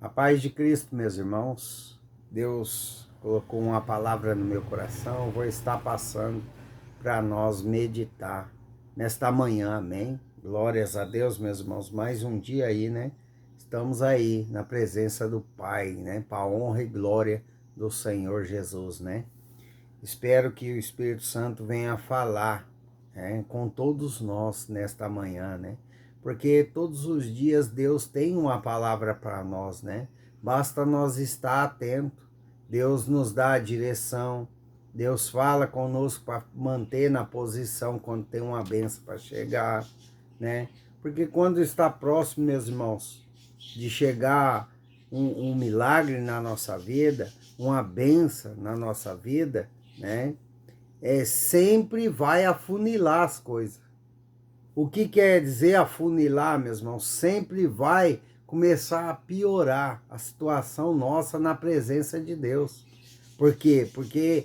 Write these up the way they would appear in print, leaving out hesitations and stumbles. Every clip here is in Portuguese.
A paz de Cristo, meus irmãos. Deus colocou uma palavra no meu coração. Eu vou estar passando para nós meditar nesta manhã, amém? Glórias a Deus, meus irmãos. Mais um dia aí, né? Estamos aí na presença do Pai, né? Para a honra e glória do Senhor Jesus, né? Espero que o Espírito Santo venha falar, né, com todos nós nesta manhã, né? Porque todos os dias Deus tem uma palavra para nós, né? Basta nós estar atento. Deus nos dá a direção. Deus fala conosco para manter na posição quando tem uma bênção para chegar, né? Porque quando está próximo, meus irmãos, de chegar um milagre na nossa vida, uma bênção na nossa vida, né? Sempre vai afunilar as coisas. O que quer dizer afunilar, meus irmãos? Sempre vai começar a piorar a situação nossa na presença de Deus. Por quê? Porque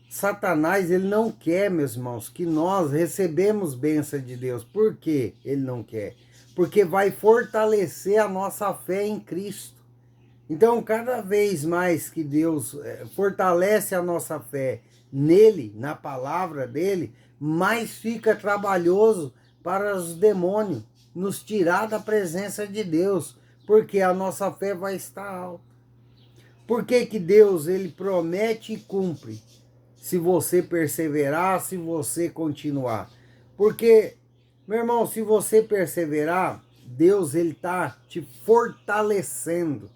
Satanás, ele não quer, meus irmãos, que nós recebemos bênção de Deus. Por quê ele não quer? Porque vai fortalecer a nossa fé em Cristo. Então, cada vez mais que Deus fortalece a nossa fé nele, na palavra dele, mais fica trabalhoso para os demônios nos tirar da presença de Deus, porque a nossa fé vai estar alta. Por que que Deus, ele promete e cumpre? Se você perseverar, se você continuar. Porque, meu irmão, se você perseverar, Deus, ele está te fortalecendo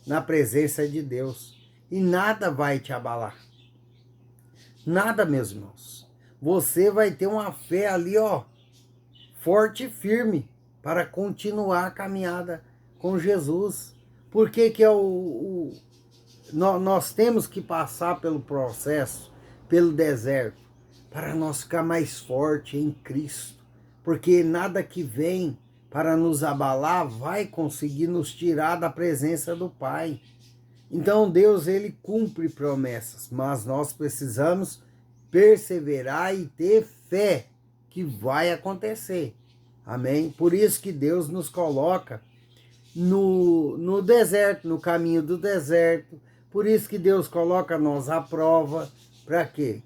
na presença de Deus. E nada vai te abalar. Nada, meus irmãos. Você vai ter uma fé ali, ó, forte e firme, para continuar a caminhada com Jesus. Por que que nós temos que passar pelo processo, pelo deserto, para nós ficar mais forte em Cristo? Porque nada que vem para nos abalar vai conseguir nos tirar da presença do Pai. Então Deus, ele cumpre promessas, mas nós precisamos perseverar e ter fé que vai acontecer. Amém? Por isso que Deus nos coloca no deserto, no caminho do deserto. Por isso que Deus coloca nós à prova. Para quê?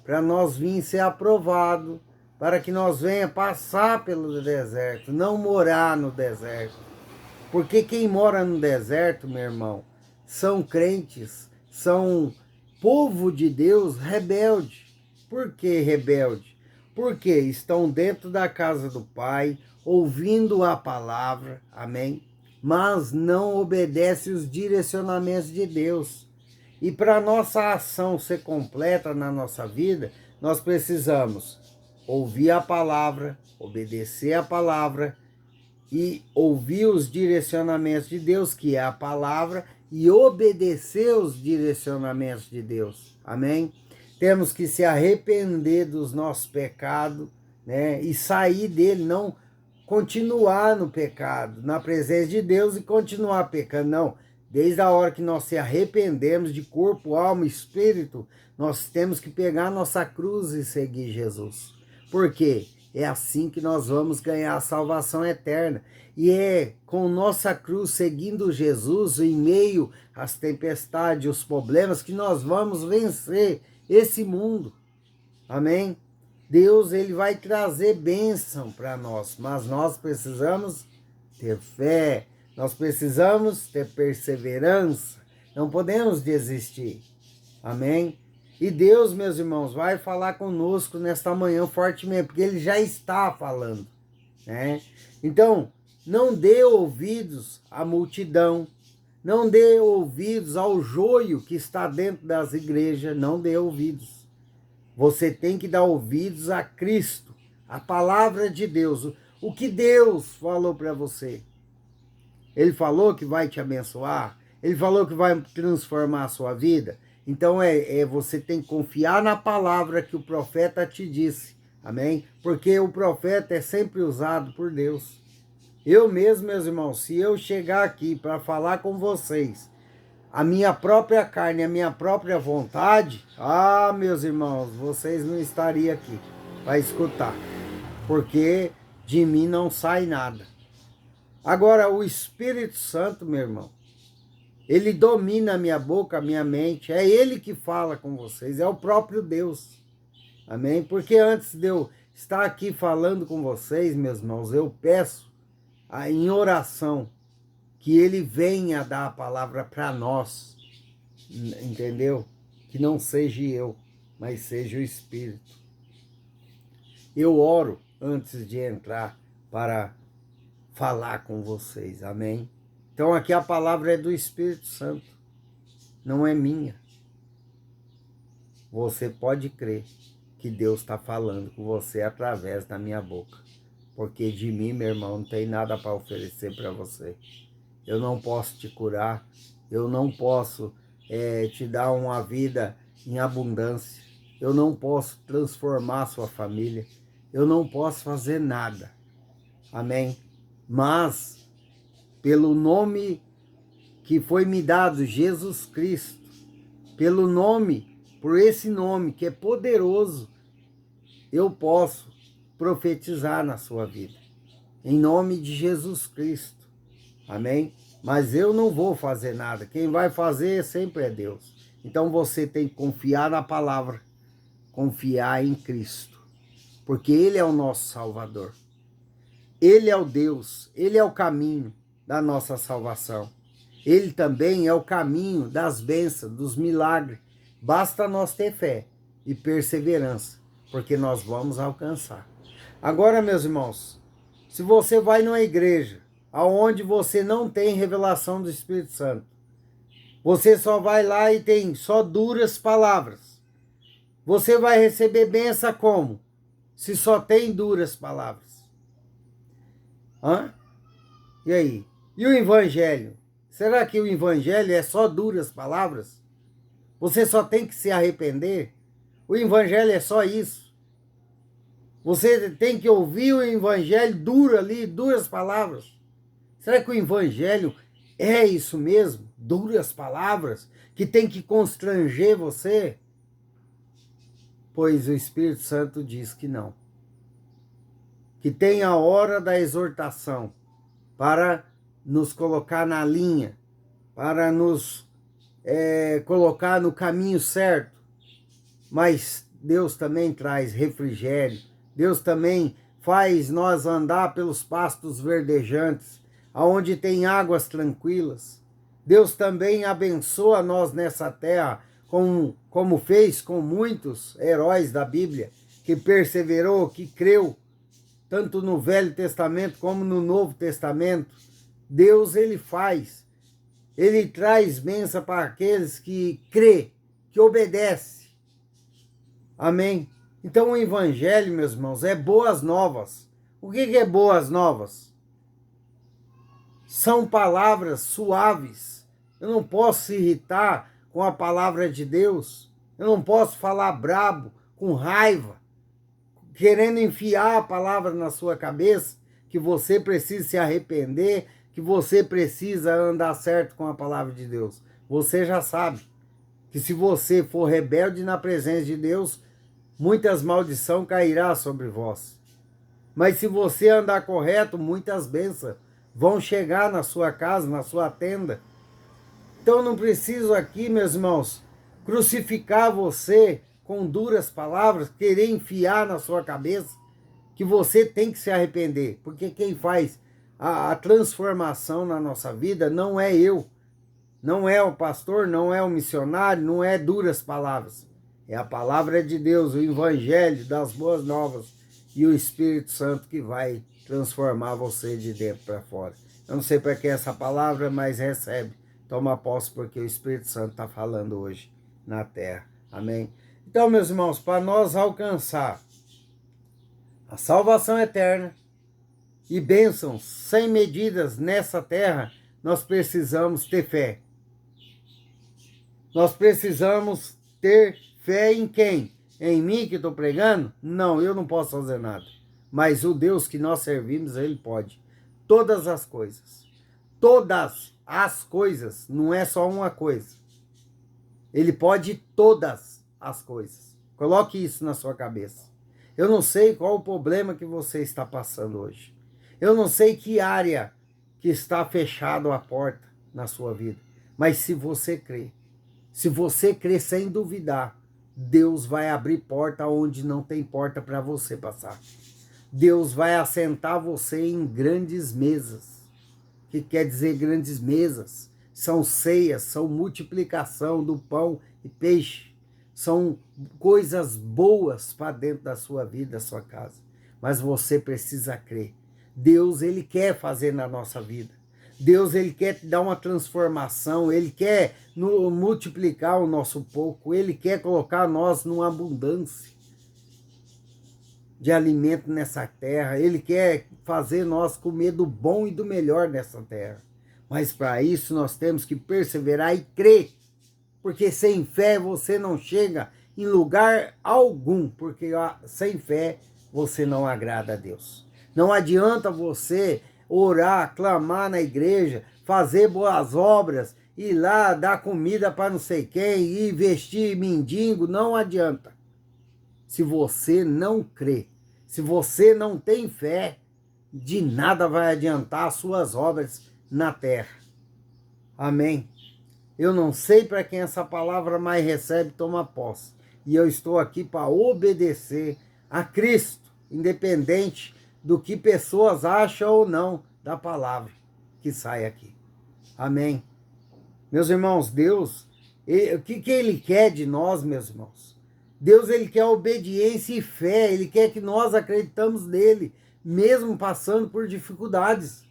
Para nós vir ser aprovado, para que nós venha passar pelo deserto, não morar no deserto. Porque quem mora no deserto, meu irmão, são crentes, são povo de Deus rebelde. Por que rebelde? Porque estão dentro da casa do Pai, ouvindo a palavra, amém? Mas não obedecem os direcionamentos de Deus. E para nossa ação ser completa na nossa vida, nós precisamos ouvir a palavra, obedecer a palavra e ouvir os direcionamentos de Deus, que é a palavra, e obedecer os direcionamentos de Deus. Amém? Temos que se arrepender dos nossos pecados, né? E sair dele, não continuar no pecado, na presença de Deus e continuar pecando, não. Desde a hora que nós se arrependemos de corpo, alma e espírito, nós temos que pegar a nossa cruz e seguir Jesus. Por quê? É assim que nós vamos ganhar a salvação eterna. E é com nossa cruz seguindo Jesus em meio às tempestades, os problemas, que nós vamos vencer esse mundo. Amém? Deus, ele vai trazer bênção para nós, mas nós precisamos ter fé, nós precisamos ter perseverança, não podemos desistir. Amém? E Deus, meus irmãos, vai falar conosco nesta manhã fortemente, porque ele já está falando, né? Então, não dê ouvidos à multidão, não dê ouvidos ao joio que está dentro das igrejas, não dê ouvidos. Você tem que dar ouvidos a Cristo, a palavra de Deus, o que Deus falou para você. Ele falou que vai te abençoar, ele falou que vai transformar a sua vida. Então você tem que confiar na palavra que o profeta te disse, amém? Porque o profeta é sempre usado por Deus. Eu mesmo, meus irmãos, se eu chegar aqui para falar com vocês, a minha própria carne, a minha própria vontade, meus irmãos, vocês não estariam aqui para escutar, porque de mim não sai nada. Agora, o Espírito Santo, meu irmão, Ele domina a minha boca, a minha mente. É Ele que fala com vocês, é o próprio Deus. Amém? Porque antes de eu estar aqui falando com vocês, meus irmãos, eu peço em oração que Ele venha dar a palavra para nós, entendeu? Que não seja eu, mas seja o Espírito. Eu oro antes de entrar para falar com vocês, amém? Então aqui a palavra é do Espírito Santo, não é minha. Você pode crer que Deus está falando com você através da minha boca, porque de mim, meu irmão, não tem nada para oferecer para você. Eu não posso te curar, eu não posso te dar uma vida em abundância, eu não posso transformar a sua família, eu não posso fazer nada, amém? Mas, pelo nome que foi me dado, Jesus Cristo, pelo nome, por esse nome que é poderoso, eu posso profetizar na sua vida, em nome de Jesus Cristo, amém? Mas eu não vou fazer nada, quem vai fazer sempre é Deus. Então você tem que confiar na palavra, confiar em Cristo, porque Ele é o nosso Salvador. Ele é o Deus, Ele é o caminho da nossa salvação. Ele também é o caminho das bênçãos, dos milagres. Basta nós ter fé e perseverança, porque nós vamos alcançar. Agora, meus irmãos, se você vai numa igreja onde você não tem revelação do Espírito Santo, você só vai lá e tem só duras palavras. Você vai receber bênção como? Se só tem duras palavras. Hã? E aí? E o evangelho? Será que o evangelho é só duras palavras? Você só tem que se arrepender? O evangelho é só isso? Você tem que ouvir o evangelho duro ali, duras palavras? Será que o evangelho é isso mesmo? Duras palavras? Que tem que constranger você? Pois o Espírito Santo diz que não. Que tem a hora da exortação para nos colocar na linha, para nos colocar no caminho certo. Mas Deus também traz refrigério, Deus também faz nós andar pelos pastos verdejantes, aonde tem águas tranquilas. Deus também abençoa nós nessa terra, como fez com muitos heróis da Bíblia, que perseverou, que creu, tanto no Velho Testamento como no Novo Testamento. Deus, Ele faz. Ele traz bênção para aqueles que crê, que obedece. Amém? Então o Evangelho, meus irmãos, é boas novas. O que é boas novas? São palavras suaves. Eu não posso se irritar com a palavra de Deus. Eu não posso falar brabo, com raiva, querendo enfiar a palavra na sua cabeça, que você precisa se arrepender, que você precisa andar certo com a palavra de Deus. Você já sabe que se você for rebelde na presença de Deus, muitas maldições cairá sobre vós. Mas se você andar correto, muitas bênçãos vão chegar na sua casa, na sua tenda. Então eu não preciso aqui, meus irmãos, crucificar você com duras palavras, querer enfiar na sua cabeça que você tem que se arrepender. Porque quem faz a transformação na nossa vida não é eu, não é o pastor, não é o missionário, não é duras palavras. É a palavra de Deus, o evangelho das boas novas e o Espírito Santo que vai transformar você de dentro para fora. Eu não sei para que essa palavra, mas recebe. Toma posse porque o Espírito Santo está falando hoje na terra. Amém? Então, meus irmãos, para nós alcançar a salvação eterna e bênçãos sem medidas nessa terra, nós precisamos ter fé. Nós precisamos ter fé em quem? Em mim que estou pregando? Não, eu não posso fazer nada. Mas o Deus que nós servimos, Ele pode. Todas as coisas. Todas as coisas. Não é só uma coisa. Ele pode todas as coisas. Coloque isso na sua cabeça. Eu não sei qual o problema que você está passando hoje. Eu não sei que área que está fechada a porta na sua vida. Mas se você crer sem duvidar, Deus vai abrir porta onde não tem porta para você passar. Deus vai assentar você em grandes mesas. O que quer dizer grandes mesas? São ceias, são multiplicação do pão e peixe. São coisas boas para dentro da sua vida, da sua casa. Mas você precisa crer. Deus, ele quer fazer na nossa vida. Deus, ele quer dar uma transformação, ele quer multiplicar o nosso pouco, ele quer colocar nós numa abundância de alimento nessa terra, ele quer fazer nós comer do bom e do melhor nessa terra. Mas para isso nós temos que perseverar e crer, porque sem fé você não chega em lugar algum, porque sem fé você não agrada a Deus. Não adianta você orar, clamar na igreja, fazer boas obras, ir lá dar comida para não sei quem, ir vestir mendigo, não adianta. Se você não crê, se você não tem fé, de nada vai adiantar as suas obras na terra. Amém? Eu não sei para quem essa palavra mais recebe, toma posse. E eu estou aqui para obedecer a Cristo, independente do que pessoas acham ou não da palavra que sai aqui. Amém? Meus irmãos, Deus, o que Ele quer de nós, meus irmãos? Deus, ele quer obediência e fé, ele quer que nós acreditamos nele, mesmo passando por dificuldades.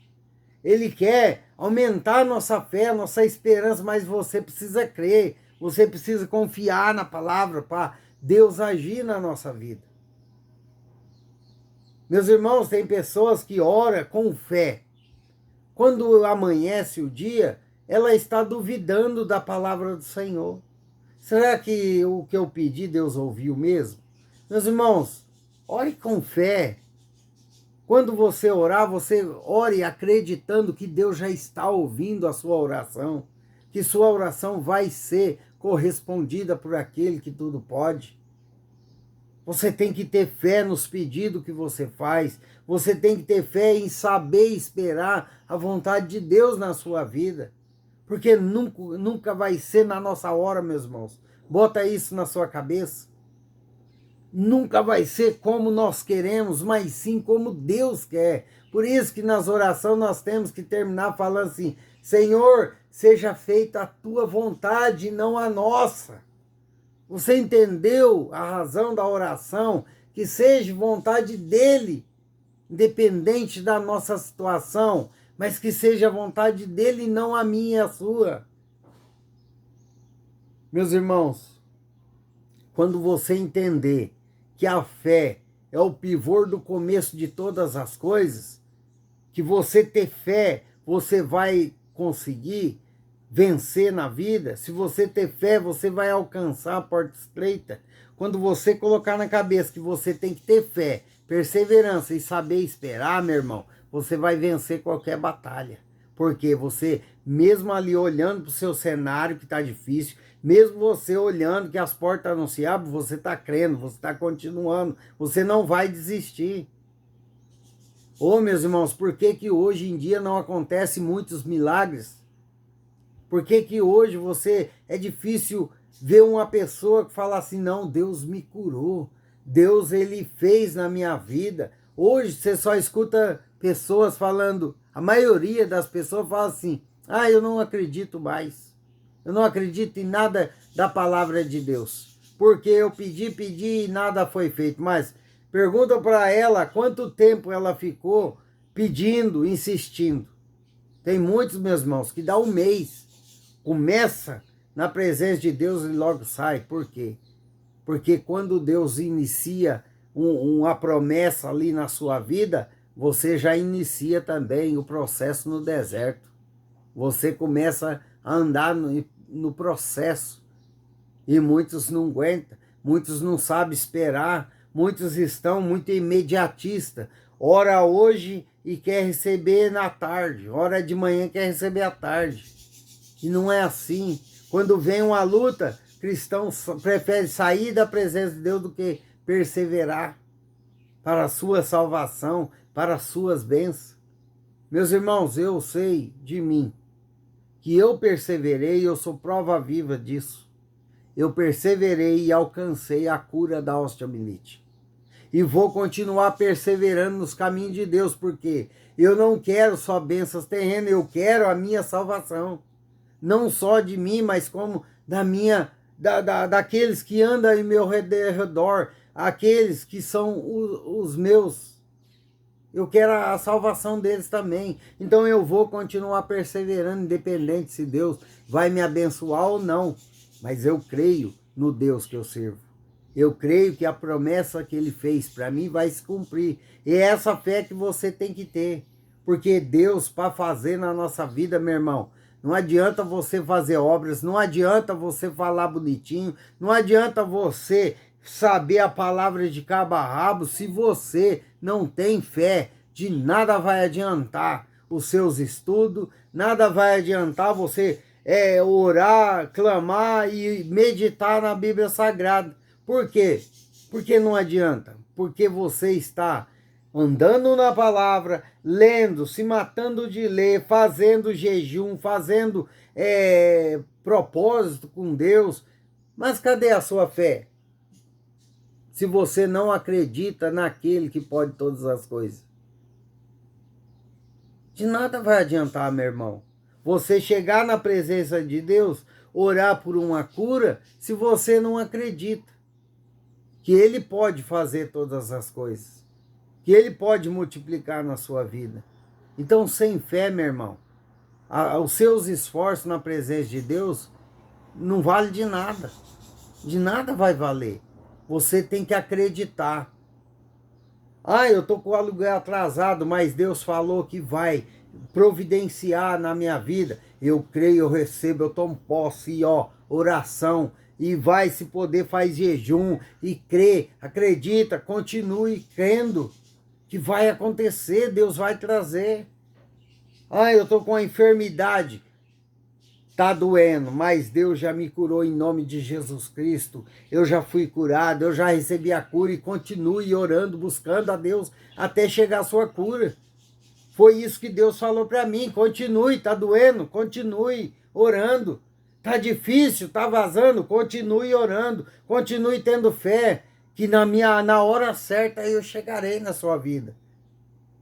Ele quer aumentar a nossa fé, a nossa esperança, mas você precisa crer, você precisa confiar na palavra para Deus agir na nossa vida. Meus irmãos, tem pessoas que oram com fé. Quando amanhece o dia, ela está duvidando da palavra do Senhor. Será que o que eu pedi Deus ouviu mesmo? Meus irmãos, ore com fé. Quando você orar, você ore acreditando que Deus já está ouvindo a sua oração, que sua oração vai ser correspondida por aquele que tudo pode. Você tem que ter fé nos pedidos que você faz. Você tem que ter fé em saber esperar a vontade de Deus na sua vida. Porque nunca vai ser na nossa hora, meus irmãos. Bota isso na sua cabeça. Nunca vai ser como nós queremos, mas sim como Deus quer. Por isso que nas orações nós temos que terminar falando assim: Senhor, seja feita a tua vontade, não a nossa. Você entendeu a razão da oração? Que seja vontade dele, independente da nossa situação, mas que seja a vontade dele e não a minha e a sua. Meus irmãos, quando você entender que a fé é o pivô do começo de todas as coisas, que você ter fé, você vai conseguir vencer na vida. Se você ter fé, você vai alcançar a porta estreita. Quando você colocar na cabeça que você tem que ter fé, perseverança e saber esperar, meu irmão, você vai vencer qualquer batalha. Porque você, mesmo ali olhando para o seu cenário que está difícil, mesmo você olhando que as portas não se abrem, você está crendo, você está continuando, você não vai desistir. Ô, meus irmãos, por que hoje em dia não acontecem muitos milagres? Por que hoje é difícil ver uma pessoa que fala assim: não, Deus me curou, Deus ele fez na minha vida. Hoje você só escuta pessoas falando, a maioria das pessoas fala assim: ah, eu não acredito mais, eu não acredito em nada da palavra de Deus, porque eu pedi e nada foi feito. Mas pergunta para ela quanto tempo ela ficou pedindo, insistindo. Tem muitos, meus irmãos, que dá um mês. Começa na presença de Deus e logo sai. Por quê? Porque quando Deus inicia uma promessa ali na sua vida, você já inicia também o processo no deserto. Você começa a andar no processo. E muitos não aguentam, muitos não sabem esperar, muitos estão muito imediatistas. Ora hoje e quer receber na tarde, ora de manhã quer receber à tarde. E não é assim. Quando vem uma luta, cristão prefere sair da presença de Deus do que perseverar para a sua salvação, para as suas bênçãos. Meus irmãos, eu sei de mim que eu perseverei, eu sou prova viva disso. Eu perseverei e alcancei a cura da osteomielite. E vou continuar perseverando nos caminhos de Deus, porque eu não quero só bênçãos terrenas, eu quero a minha salvação. Não só de mim, mas como daqueles que andam em meu redor, aqueles que são os meus. Eu quero a salvação deles também. Então eu vou continuar perseverando, independente se Deus vai me abençoar ou não. Mas eu creio no Deus que eu sirvo. Eu creio que a promessa que ele fez para mim vai se cumprir. E é essa fé que você tem que ter. Porque Deus, para fazer na nossa vida, meu irmão, não adianta você fazer obras, não adianta você falar bonitinho, não adianta você saber a palavra de cabo a rabo, se você não tem fé, de nada vai adiantar os seus estudos, nada vai adiantar você orar, clamar e meditar na Bíblia Sagrada. Por quê? Porque não adianta. Porque você está andando na palavra, lendo, se matando de ler, fazendo jejum, fazendo propósito com Deus. Mas cadê a sua fé? Se você não acredita naquele que pode todas as coisas. De nada vai adiantar, meu irmão. Você chegar na presença de Deus, orar por uma cura, se você não acredita que Ele pode fazer todas as coisas, que Ele pode multiplicar na sua vida. Então, sem fé, meu irmão, os seus esforços na presença de Deus não vale de nada vai valer. Você tem que acreditar. Eu estou com o aluguel atrasado, mas Deus falou que vai providenciar na minha vida. Eu creio, eu recebo, eu tomo posse, e oração, e vai, se poder, faz jejum, e crê, acredita, continue crendo, que vai acontecer, Deus vai trazer. Eu estou com a enfermidade, tá doendo, mas Deus já me curou em nome de Jesus Cristo. Eu já fui curado, eu já recebi a cura e continue orando, buscando a Deus até chegar a sua cura. Foi isso que Deus falou para mim. Continue, tá doendo, continue orando. Tá difícil, tá vazando, continue orando, continue tendo fé, que na hora certa eu chegarei na sua vida.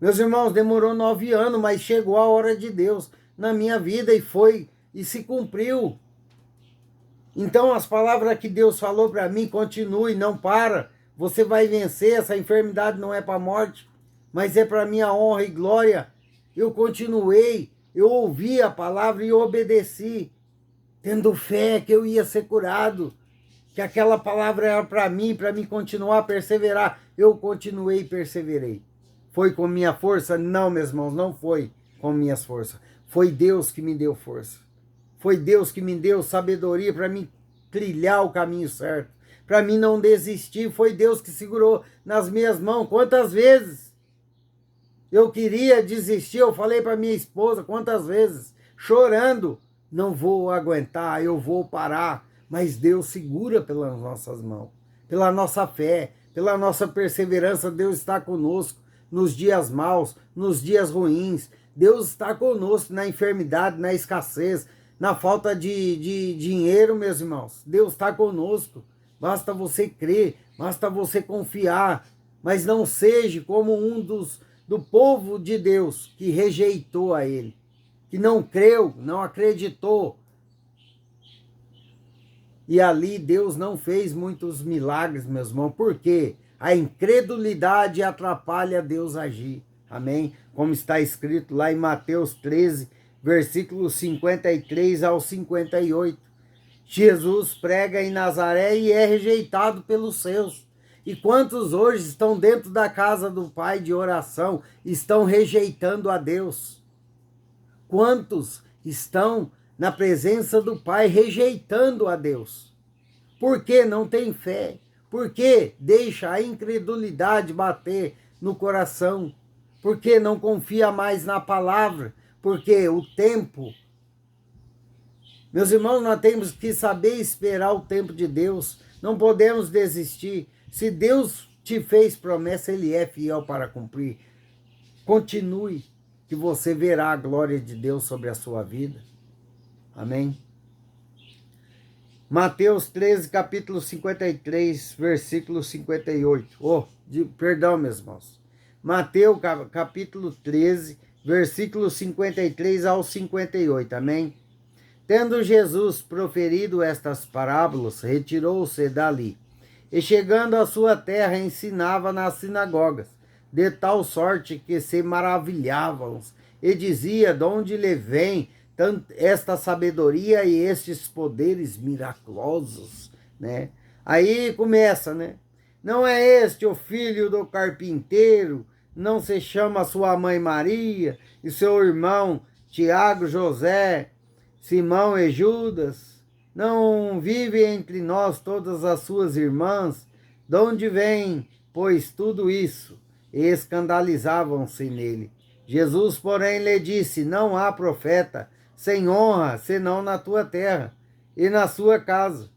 Meus irmãos, demorou 9 anos, mas chegou a hora de Deus na minha vida e se cumpriu. Então as palavras que Deus falou para mim, continue, não para. Você vai vencer, essa enfermidade não é para a morte, mas é para minha honra e glória. Eu continuei, eu ouvi a palavra e obedeci, tendo fé que eu ia ser curado, que aquela palavra era para mim continuar a perseverar. Eu continuei e perseverei. Foi com minha força? Não, meus irmãos, não foi com minhas forças. Foi Deus que me deu força. Foi Deus que me deu sabedoria para mim trilhar o caminho certo, para mim não desistir. Foi Deus que segurou nas minhas mãos. Quantas vezes eu queria desistir, eu falei para minha esposa, quantas vezes, chorando, não vou aguentar, eu vou parar. Mas Deus segura pelas nossas mãos, pela nossa fé, pela nossa perseverança. Deus está conosco nos dias maus, nos dias ruins. Deus está conosco na enfermidade, na escassez, na falta de dinheiro, meus irmãos. Deus está conosco. Basta você crer, basta você confiar. Mas não seja como do povo de Deus que rejeitou a Ele, que não creu, não acreditou. E ali Deus não fez muitos milagres, meus irmãos. Por quê? A incredulidade atrapalha Deus agir. Amém? Como está escrito lá em Mateus 13, versículos 53 ao 58. Jesus prega em Nazaré e é rejeitado pelos seus. E quantos hoje estão dentro da casa do Pai de oração, estão rejeitando a Deus? Quantos estão na presença do Pai rejeitando a Deus? Por que não tem fé? Por que deixa a incredulidade bater no coração? Por que não confia mais na palavra? Porque o tempo... Meus irmãos, nós temos que saber esperar o tempo de Deus. Não podemos desistir. Se Deus te fez promessa, Ele é fiel para cumprir. Continue, que você verá a glória de Deus sobre a sua vida. Amém? Mateus 13, capítulo 53, versículo 58. Perdão, meus irmãos. Mateus, capítulo 13, versículo 53 ao 58. Amém? Tendo Jesus proferido estas parábolas, retirou-se dali. E chegando à sua terra, ensinava nas sinagogas, de tal sorte que se maravilhavam, e dizia: de onde lhe vem esta sabedoria e estes poderes miraculosos, né? Aí começa, né? Não é este o filho do carpinteiro? Não se chama sua mãe Maria e seu irmão Tiago, José, Simão e Judas? Não vive entre nós todas as suas irmãs? De onde vem, pois, tudo isso? E escandalizavam-se nele. Jesus, porém, lhe disse: não há profeta sem honra, senão na tua terra e na sua casa.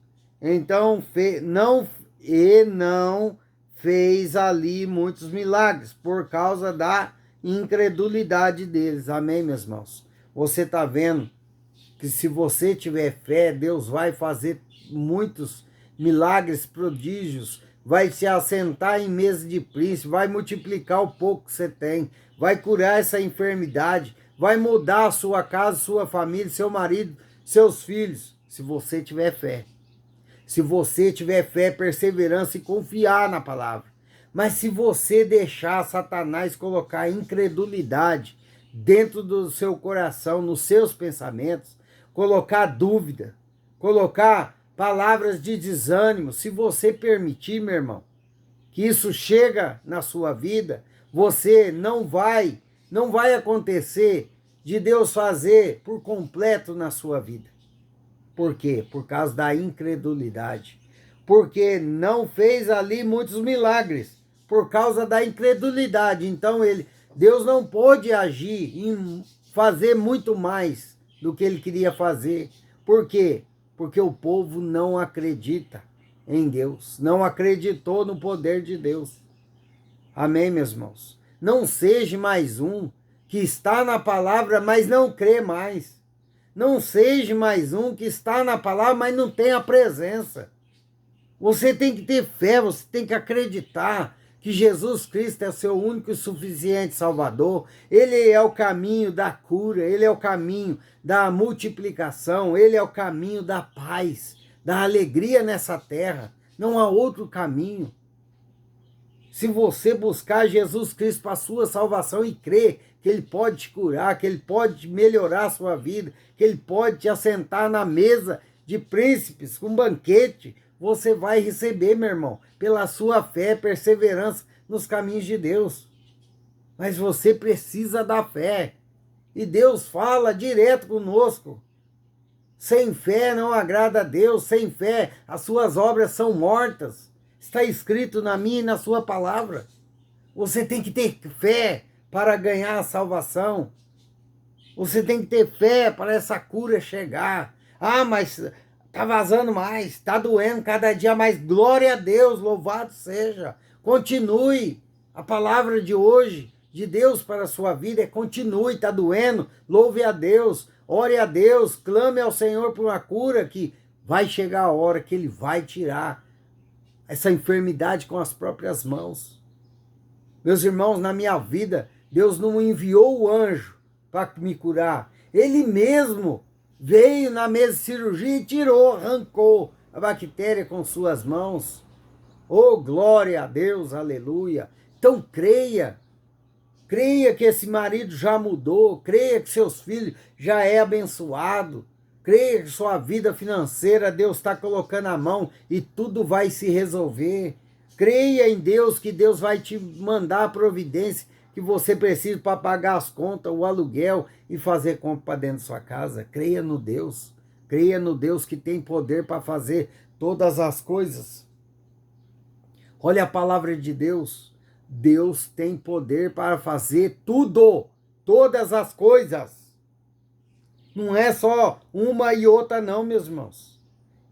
Então, não fez ali muitos milagres, por causa da incredulidade deles. Amém, meus irmãos? Você está vendo que se você tiver fé, Deus vai fazer muitos milagres, prodígios, vai se assentar em mesa de príncipe, vai multiplicar o pouco que você tem, vai curar essa enfermidade, vai mudar a sua casa, sua família, seu marido, seus filhos, se você tiver fé. Se você tiver fé, perseverança e confiar na palavra. Mas se você deixar Satanás colocar incredulidade dentro do seu coração, nos seus pensamentos, colocar dúvida, colocar palavras de desânimo, se você permitir, meu irmão, que isso chega na sua vida, você não vai acontecer de Deus fazer por completo na sua vida. Por quê? Por causa da incredulidade. Porque não fez ali muitos milagres, por causa da incredulidade. Então Deus não pôde agir em fazer muito mais do que ele queria fazer. Por quê? Porque o povo não acredita em Deus, não acreditou no poder de Deus. Amém, meus irmãos? Não seja mais um que está na palavra, mas não crê mais. Não seja mais um que está na palavra, mas não tem a presença. Você tem que ter fé, você tem que acreditar que Jesus Cristo é o seu único e suficiente Salvador. Ele é o caminho da cura, ele é o caminho da multiplicação, ele é o caminho da paz, da alegria nessa terra. Não há outro caminho. Se você buscar Jesus Cristo para a sua salvação e crer que ele pode te curar, que ele pode melhorar a sua vida, que ele pode te assentar na mesa de príncipes com banquete, você vai receber, meu irmão, pela sua fé, perseverança nos caminhos de Deus. Mas você precisa da fé. E Deus fala direto conosco. Sem fé não agrada a Deus, sem fé as suas obras são mortas. Está escrito na minha e na sua palavra. Você tem que ter fé para ganhar a salvação. Você tem que ter fé para essa cura chegar. Ah, mas está vazando mais, está doendo cada dia mais. Glória a Deus, louvado seja. Continue. A palavra de hoje, de Deus para a sua vida, é continue, está doendo. Louve a Deus, ore a Deus, clame ao Senhor por uma cura, que vai chegar a hora que Ele vai tirar essa enfermidade com as próprias mãos. Meus irmãos, na minha vida, Deus não enviou o anjo para me curar. Ele mesmo veio na mesa de cirurgia e tirou, arrancou a bactéria com suas mãos. Oh, glória a Deus, aleluia. Então creia. Creia que esse marido já mudou. Creia que seus filhos já é abençoado. Creia que sua vida financeira Deus está colocando a mão e tudo vai se resolver. Creia em Deus, que Deus vai te mandar a providência que você precisa para pagar as contas, o aluguel e fazer compra para dentro da sua casa. Creia no Deus. Creia no Deus que tem poder para fazer todas as coisas. Olha a palavra de Deus. Deus tem poder para fazer tudo, todas as coisas. Não é só uma e outra não, meus irmãos.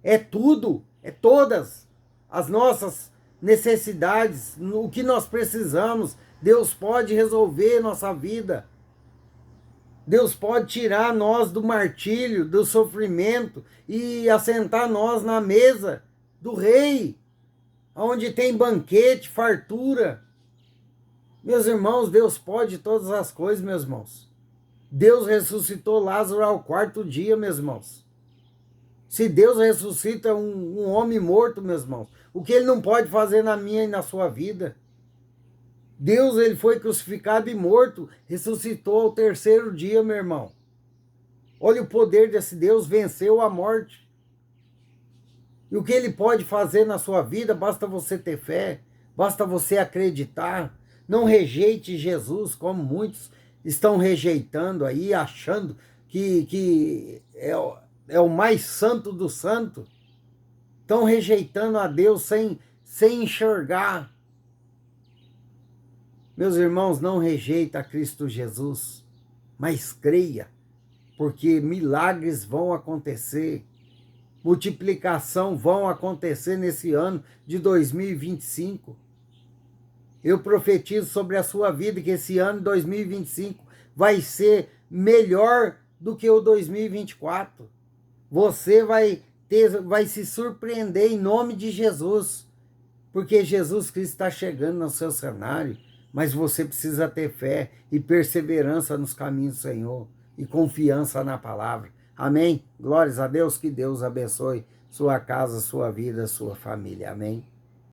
É tudo, é todas as nossas necessidades, o que nós precisamos, Deus pode resolver nossa vida. Deus pode tirar nós do martírio, do sofrimento e assentar nós na mesa do rei, onde tem banquete, fartura. Meus irmãos, Deus pode todas as coisas, meus irmãos. Deus ressuscitou Lázaro ao quarto dia, meus irmãos. Se Deus ressuscita um homem morto, meus irmãos, o que ele não pode fazer na minha e na sua vida? Deus, ele foi crucificado e morto, ressuscitou ao terceiro dia, meu irmão. Olha o poder desse Deus, venceu a morte. E o que ele pode fazer na sua vida, basta você ter fé, basta você acreditar. Não rejeite Jesus, como muitos estão rejeitando aí, achando que é o mais santo do santo. Estão rejeitando a Deus sem enxergar. Meus irmãos, não rejeita a Cristo Jesus, mas creia, porque milagres vão acontecer, multiplicação vão acontecer nesse ano de 2025. Eu profetizo sobre a sua vida que esse ano de 2025 vai ser melhor do que o 2024. Você vai se surpreender em nome de Jesus, porque Jesus Cristo está chegando no seu cenário, mas você precisa ter fé e perseverança nos caminhos do Senhor e confiança na palavra. Amém? Glórias a Deus, que Deus abençoe sua casa, sua vida, sua família. Amém?